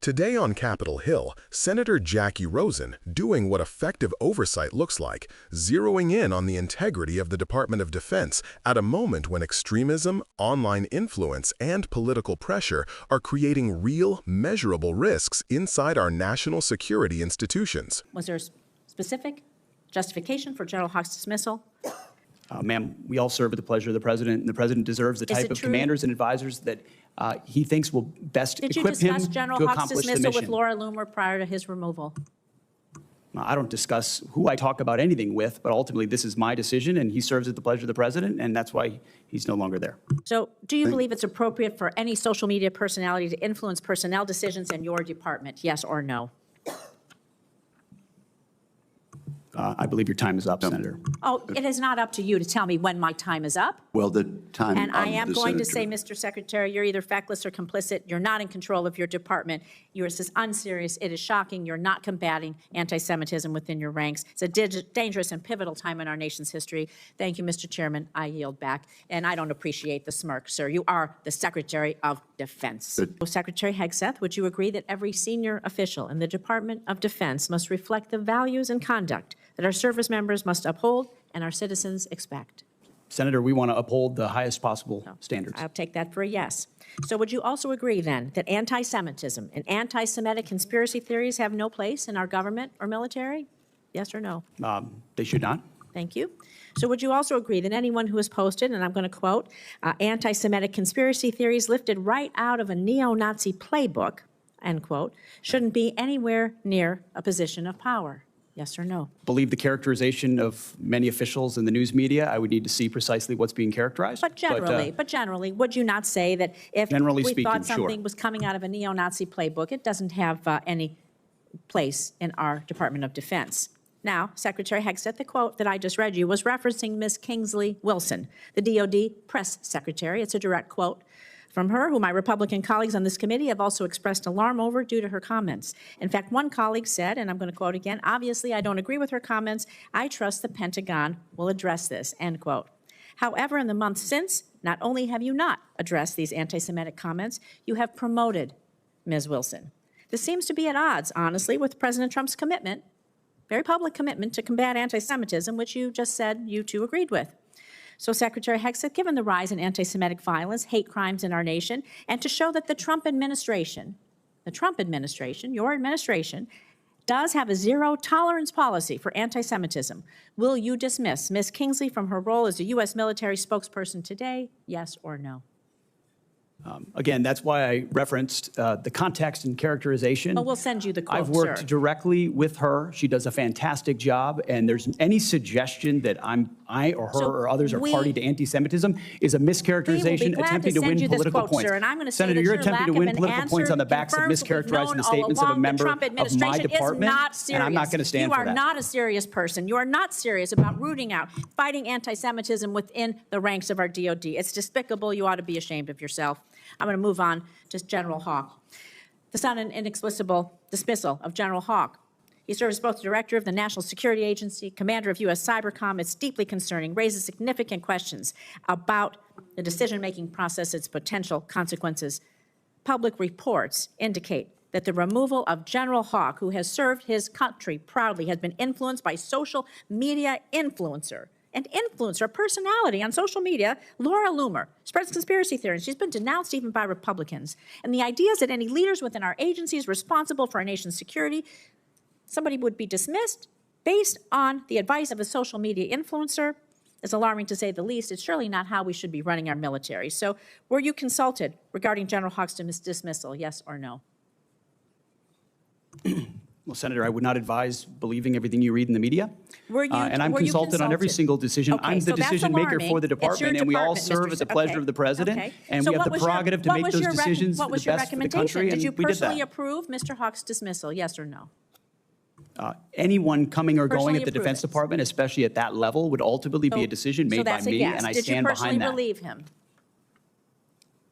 Today on Capitol Hill, Senator Jacky Rosen doing what effective oversight looks like, zeroing in on the integrity of the Department of Defense at a moment when extremism, online influence, and political pressure are creating real, measurable risks inside our national security institutions. Was there a specific justification for General Hawk's dismissal? Ma'am, we all serve at the pleasure of the President, and the President deserves the type of commanders and advisors that he thinks will best equip him to accomplish the mission. Did you discuss General Hawk's dismissal with Laura Loomer prior to his removal? I don't discuss who I talk about anything with, but ultimately this is my decision, and he serves at the pleasure of the President, and that's why he's no longer there. So do you believe it's appropriate for any social media personality to influence personnel decisions in your department, yes or no? I believe your time is up, Senator. Oh, it is not up to you to tell me when my time is up. Well, the time And I am going to say, Senator. Mr. Secretary, you're either feckless or complicit. You're not in control of your department. You're just unserious. It is shocking. You're not combating anti-Semitism within your ranks. It's a dangerous and pivotal time in our nation's history. Thank you, Mr. Chairman. I yield back. And I don't appreciate the smirk, sir. You are the Secretary of Defense. Secretary Hegseth, would you agree that every senior official in the Department of Defense must reflect the values and conduct that our service members must uphold and our citizens expect? Senator, we want to uphold the highest possible standards. I'll take that for a yes. So would you also agree, then, that anti-Semitism and anti-Semitic conspiracy theories have no place in our government or military? Yes or no? They should not. Thank you. So would you also agree that anyone who has posted, and I'm going to quote, anti-Semitic conspiracy theories lifted right out of a neo-Nazi playbook, end quote, shouldn't be anywhere near a position of power? Yes or no? Believe the characterization of many officials in the news media. I would need to see precisely what's being characterized. But generally, would you not say that if generally we speaking, thought something sure. was coming out of a neo-Nazi playbook, it doesn't have any place in our Department of Defense? Now, Secretary Hegseth, the quote that I just read you was referencing Ms. Kingsley Wilson, the DOD press secretary. It's a direct quote from her, who my Republican colleagues on this committee have also expressed alarm over due to her comments. In fact, one colleague said, and I'm going to quote again, obviously I don't agree with her comments. I trust the Pentagon will address this, end quote. However, in the months since, not only have you not addressed these anti-Semitic comments, you have promoted Ms. Wilson. This seems to be at odds, honestly, with President Trump's commitment, very public commitment to combat anti-Semitism, which you just said you two agreed with. So, Secretary Hegseth, given the rise in anti-Semitic violence, hate crimes in our nation, and to show that the Trump administration, your administration, does have a zero-tolerance policy for anti-Semitism, will you dismiss Ms. Kingsley from her role as a U.S. military spokesperson today, yes or no? Again, that's why I referenced the context and characterization. Well, we'll send you the quote, I've worked sir. directly with her. She does a fantastic job, and there's any suggestion that I or her or others are party to anti-Semitism is a mischaracterization attempting to win political points. Sir, and I'm going to say Senator, that you're your attempting to lack win of an political points on the backs of mischaracterizing the statements of a member of my department, and I'm not going to stand for that. You are not a serious person. You are not serious about rooting out, fighting anti-Semitism within the ranks of our DOD. It's despicable. You ought to be ashamed of yourself. I'm going to move on to General Hawk. The sudden and inexplicable dismissal of General Hawk. He serves as both the director of the National Security Agency, commander of U.S. Cybercom. It's deeply concerning, raises significant questions about the decision-making process, its potential consequences. Public reports indicate that the removal of General Hawk, who has served his country proudly, has been influenced by social media influencer, a personality on social media, Laura Loomer, spreads conspiracy theories. She's been denounced even by Republicans. And the idea is that any leaders within our agencies responsible for our nation's security, somebody would be dismissed based on the advice of a social media influencer is alarming, to say the least. It's surely not how we should be running our military. So were you consulted regarding General Hawk's dismissal, yes or no? Well, Senator, I would not advise believing everything you read in the media. And I'm were you consulted on every single decision. Okay, I'm the so that's decision maker alarming. for the It's your department, and we all department, serve at the pleasure of the President, and So we have what the was your- prerogative to what make was those your decisions for What the was your best for the recommendation? country, Did and you we did personally that. approve Mr. Hawk's dismissal, yes or no? Anyone coming or going Personally at the approve Defense it. Department, especially at that level, would ultimately be a decision made by me, and I stand behind that. Did you personally relieve him?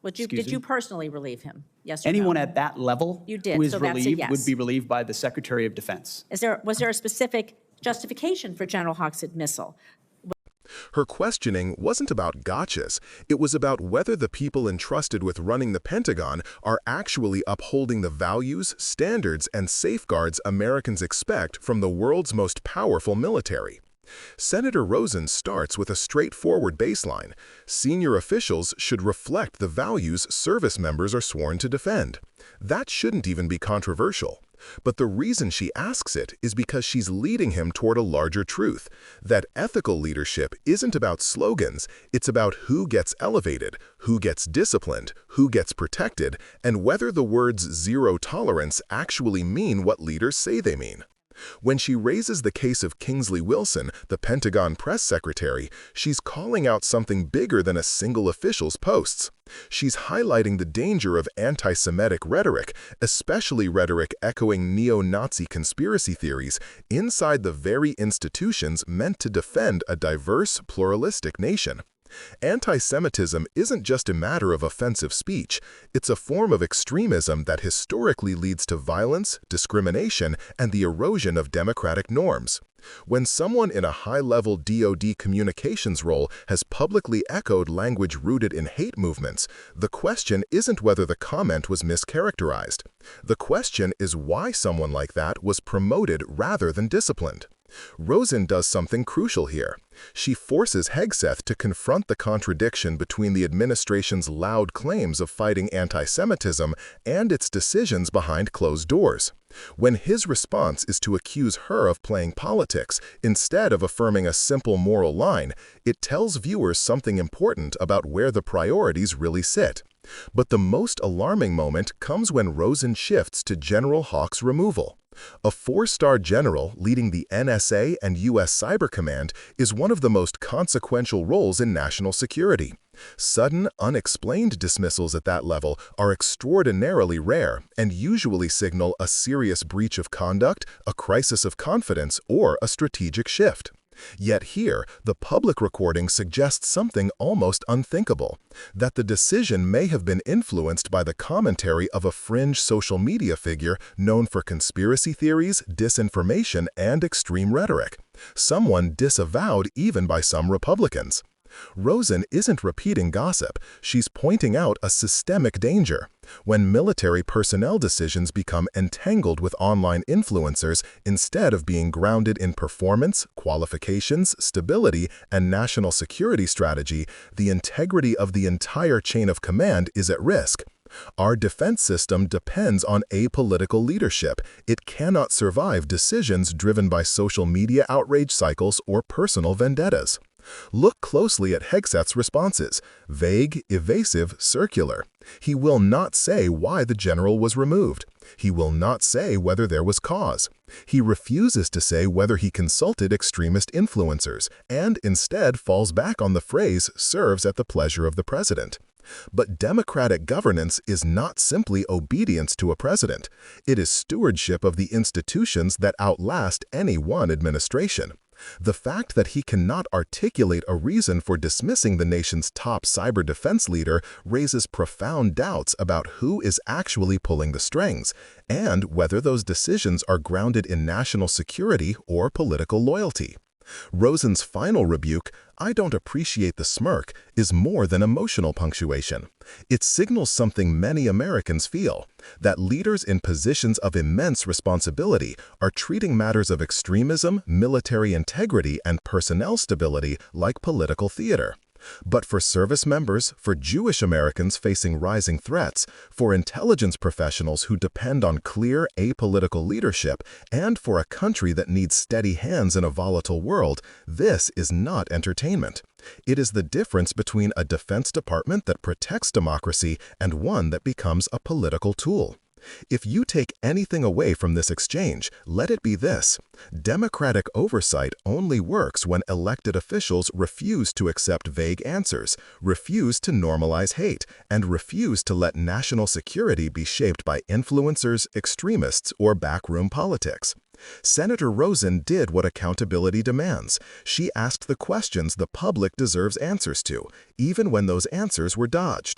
Did you personally relieve him? Yes or no? Anyone at that level You did, who is so that's a relieved yes. would be relieved by the Secretary of Defense. Was there a specific justification for General Hawk's dismissal? Her questioning wasn't about gotchas. It was about whether the people entrusted with running the Pentagon are actually upholding the values, standards, and safeguards Americans expect from the world's most powerful military. Senator Rosen starts with a straightforward baseline. Senior officials should reflect the values service members are sworn to defend. That shouldn't even be controversial. But the reason she asks it is because she's leading him toward a larger truth, that ethical leadership isn't about slogans, it's about who gets elevated, who gets disciplined, who gets protected, and whether the words zero tolerance actually mean what leaders say they mean. When she raises the case of Kingsley Wilson, the Pentagon press secretary, she's calling out something bigger than a single official's posts. She's highlighting the danger of anti-Semitic rhetoric, especially rhetoric echoing neo-Nazi conspiracy theories, inside the very institutions meant to defend a diverse, pluralistic nation. Anti-Semitism isn't just a matter of offensive speech, it's a form of extremism that historically leads to violence, discrimination, and the erosion of democratic norms. When someone in a high-level DoD communications role has publicly echoed language rooted in hate movements, the question isn't whether the comment was mischaracterized. The question is why someone like that was promoted rather than disciplined. Rosen does something crucial here. She forces Hegseth to confront the contradiction between the administration's loud claims of fighting anti-Semitism and its decisions behind closed doors. When his response is to accuse her of playing politics instead of affirming a simple moral line, it tells viewers something important about where the priorities really sit. But the most alarming moment comes when Rosen shifts to General Hawk's removal. A four-star general leading the NSA and U.S. Cyber Command is one of the most consequential roles in national security. Sudden, unexplained dismissals at that level are extraordinarily rare and usually signal a serious breach of conduct, a crisis of confidence, or a strategic shift. Yet here, the public recording suggests something almost unthinkable, that the decision may have been influenced by the commentary of a fringe social media figure known for conspiracy theories, disinformation, and extreme rhetoric, someone disavowed even by some Republicans. Rosen isn't repeating gossip, she's pointing out a systemic danger. When military personnel decisions become entangled with online influencers instead of being grounded in performance, qualifications, stability, and national security strategy, the integrity of the entire chain of command is at risk. Our defense system depends on apolitical leadership. It cannot survive decisions driven by social media outrage cycles or personal vendettas. Look closely at Hegseth's responses: vague, evasive, circular. He will not say why the general was removed. He will not say whether there was cause. He refuses to say whether he consulted extremist influencers, and instead falls back on the phrase "serves at the pleasure of the president." But democratic governance is not simply obedience to a president. It is stewardship of the institutions that outlast any one administration. The fact that he cannot articulate a reason for dismissing the nation's top cyber defense leader raises profound doubts about who is actually pulling the strings, and whether those decisions are grounded in national security or political loyalty. Rosen's final rebuke, "I don't appreciate the smirk," is more than emotional punctuation. It signals something many Americans feel, that leaders in positions of immense responsibility are treating matters of extremism, military integrity, and personnel stability like political theater. But for service members, for Jewish Americans facing rising threats, for intelligence professionals who depend on clear, apolitical leadership, and for a country that needs steady hands in a volatile world, this is not entertainment. It is the difference between a Defense Department that protects democracy and one that becomes a political tool. If you take anything away from this exchange, let it be this: democratic oversight only works when elected officials refuse to accept vague answers, refuse to normalize hate, and refuse to let national security be shaped by influencers, extremists, or backroom politics. Senator Rosen did what accountability demands. She asked the questions the public deserves answers to, even when those answers were dodged.